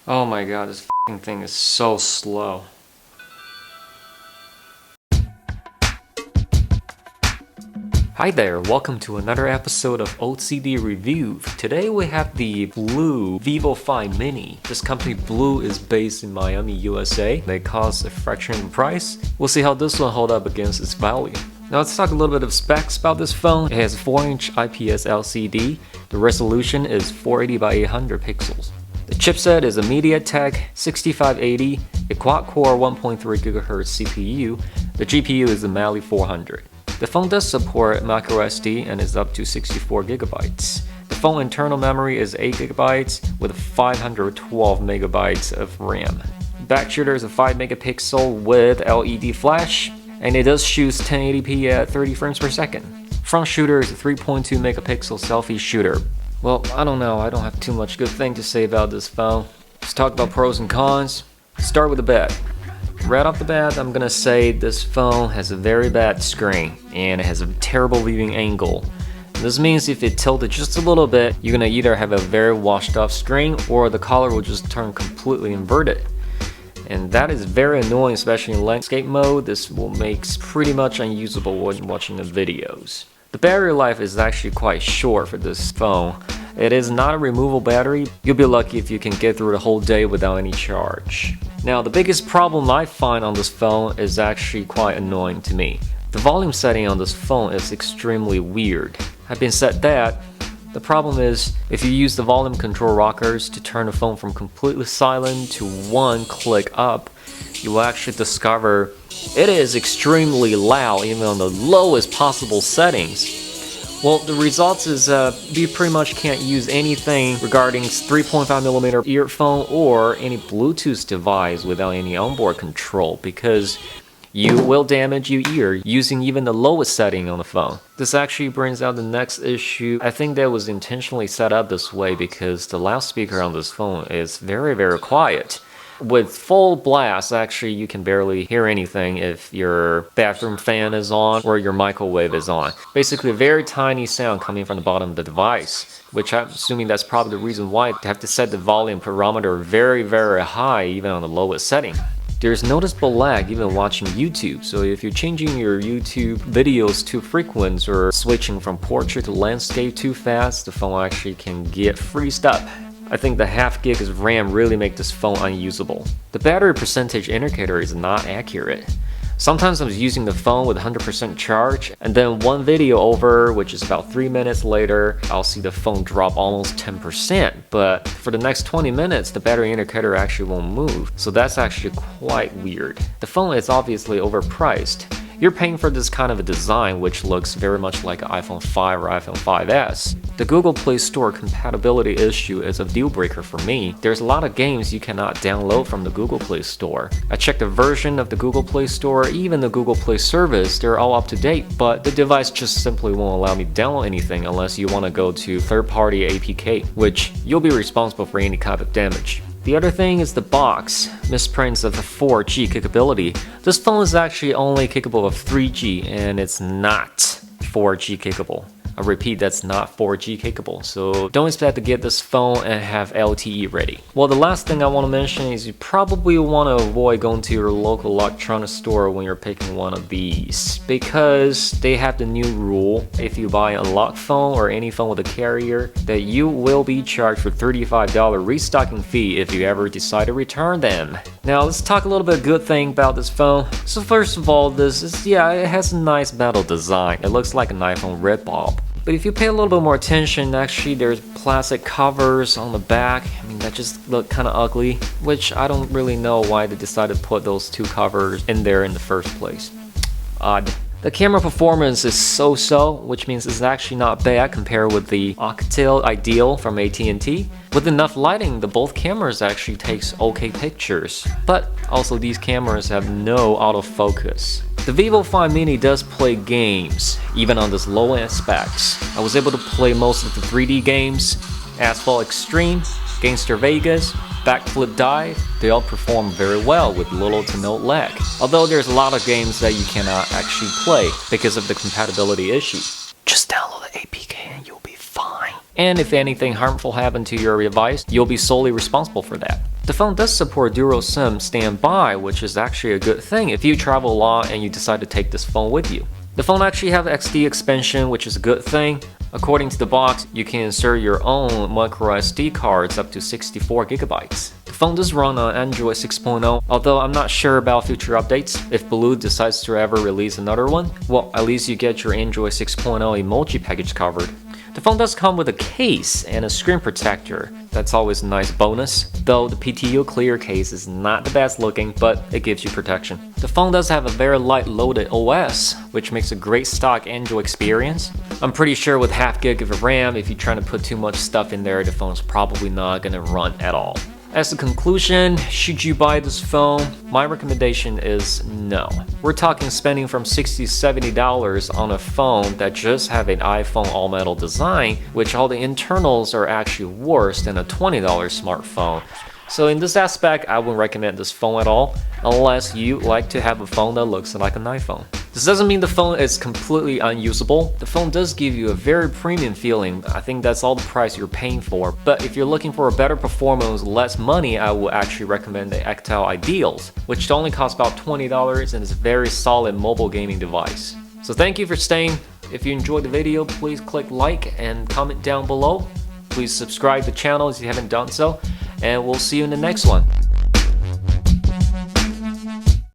Oh my god, this f***ing thing is so slow. Hi there, welcome to another episode of OCD Review. Today we have the BLU VIVO 5 Mini. This company BLU is based in Miami, USA. They cost a fraction of the price. We'll see how this one holds up against its value. Now let's talk a little bit of specs about this phone. It has a 4-inch IPS LCD. The resolution is 480 by 800 pixels. The chipset is a MediaTek 6580, a quad-core 1.3 GHz CPU. The GPU is a Mali 400. The phone does support microSD and is up to 64 GB. The phone internal memory is 8 GB with 512 MB of RAM. Back shooter is a 5 megapixel with LED flash, and it does shoot 1080p at 30 frames per second. Front shooter is a 3.2 megapixel selfie shooter. Well, I don't know, I don't have too much good thing to say about this phone. Let's talk about pros and cons. Start with the bad. Right off the bat, I'm gonna say this phone has a very bad screen and it has a terrible viewing angle. This means if it tilted just a little bit, you're gonna either have a very washed off screen or the color will just turn completely inverted. And that is very annoying, especially in landscape mode. This will make pretty much unusable when watching the videos. The battery life is actually quite short for this phone. It is not a removable battery. You'll be lucky if you can get through the whole day without any charge. Now, the biggest problem I find on this phone is actually quite annoying to me. The volume setting on this phone is extremely weird. Having said that, the problem is if you use the volume control rockers to turn the phone from completely silent to one click up, you will actually discover it is extremely loud even on the lowest possible settings. Well, the results is you pretty much can't use anything regarding 3.5mm earphone or any Bluetooth device without any onboard control because you will damage your ear using even the lowest setting on the phone. This actually brings out the next issue. I think that was intentionally set up this way because the loudspeaker on this phone is very, very quiet. With full blast, actually, you can barely hear anything if your bathroom fan is on or your microwave is on. Basically, a very tiny sound coming from the bottom of the device, which I'm assuming that's probably the reason why they have to set the volume parameter very, very high, even on the lowest setting. There's noticeable lag even watching YouTube, so if you're changing your YouTube videos too frequent or switching from portrait to landscape too fast, the phone actually can get freezed up. I think the half gig of RAM really make this phone unusable. The battery percentage indicator is not accurate. Sometimes I'm using the phone with 100% charge, and then one video over, which is about 3 minutes later, I'll see the phone drop almost 10%, but for the next 20 minutes, the battery indicator actually won't move, so that's actually quite weird. The phone is obviously overpriced. You're paying for this kind of a design which looks very much like an iPhone 5 or iPhone 5S. The Google Play Store compatibility issue is a deal breaker for me. There's a lot of games you cannot download from the Google Play Store. I checked the version of the Google Play Store, even the Google Play service, they're all up to date, but the device just simply won't allow me to download anything unless you want to go to third-party APK, which you'll be responsible for any kind of damage. The other thing is the box misprints of the 4G capability. This phone is actually only capable of 3G and it's not 4G capable. I repeat, that's not 4G capable, so don't expect to get this phone and have LTE ready. Well, the last thing I want to mention is you probably want to avoid going to your local electronics store when you're picking one of these because they have the new rule if you buy a locked phone or any phone with a carrier that you will be charged for $35 restocking fee if you ever decide to return them. Now let's talk a little bit good thing about this phone. So first of all, it has a nice metal design. It looks like an iPhone ripoff. But if you pay a little bit more attention, actually there's plastic covers on the back. I mean, that just look kind of ugly, which I don't really know why they decided to put those two covers in there in the first place. Odd. The camera performance is so-so, which means it's actually not bad compared with the Alcatel Ideal from AT&T. With enough lighting, both cameras actually takes okay pictures, but also these cameras have no autofocus. The VIVO 5 Mini does play games, even on this low-end specs. I was able to play most of the 3D games, Asphalt Extreme, Gangster Vegas, Backflip Dive. They all perform very well with little to no lag. Although there's a lot of games that you cannot actually play because of the compatibility issue. Just download the APK and you'll be fine. And if anything harmful happened to your device, you'll be solely responsible for that. The phone does support dual SIM standby, which is actually a good thing if you travel a lot and you decide to take this phone with you. The phone actually has XD expansion, which is a good thing. According to the box, you can insert your own micro SD cards up to 64 gigabytes. The phone does run on Android 6.0, although I'm not sure about future updates. If BLU decides to ever release another one, well, at least you get your Android 6.0 emoji package covered. The phone does come with a case and a screen protector. That's always a nice bonus, though the PTU clear case is not the best looking, but it gives you protection. The phone does have a very light loaded OS, which makes a great stock Android experience. I'm pretty sure with half gig of RAM, if you're trying to put too much stuff in there, the phone's probably not gonna run at all. As a conclusion, should you buy this phone? My recommendation is no. We're talking spending from $60 to $70 on a phone that just have an iPhone all-metal design, which all the internals are actually worse than a $20 smartphone. So in this aspect, I wouldn't recommend this phone at all, unless you like to have a phone that looks like an iPhone. This doesn't mean the phone is completely unusable. The phone does give you a very premium feeling. I think that's all the price you're paying for. But if you're looking for a better performance, less money, I would actually recommend the Actel Ideals, which only costs about $20 and is a very solid mobile gaming device. So thank you for staying. If you enjoyed the video, please click like and comment down below. Please subscribe to the channel if you haven't done so, and we'll see you in the next one.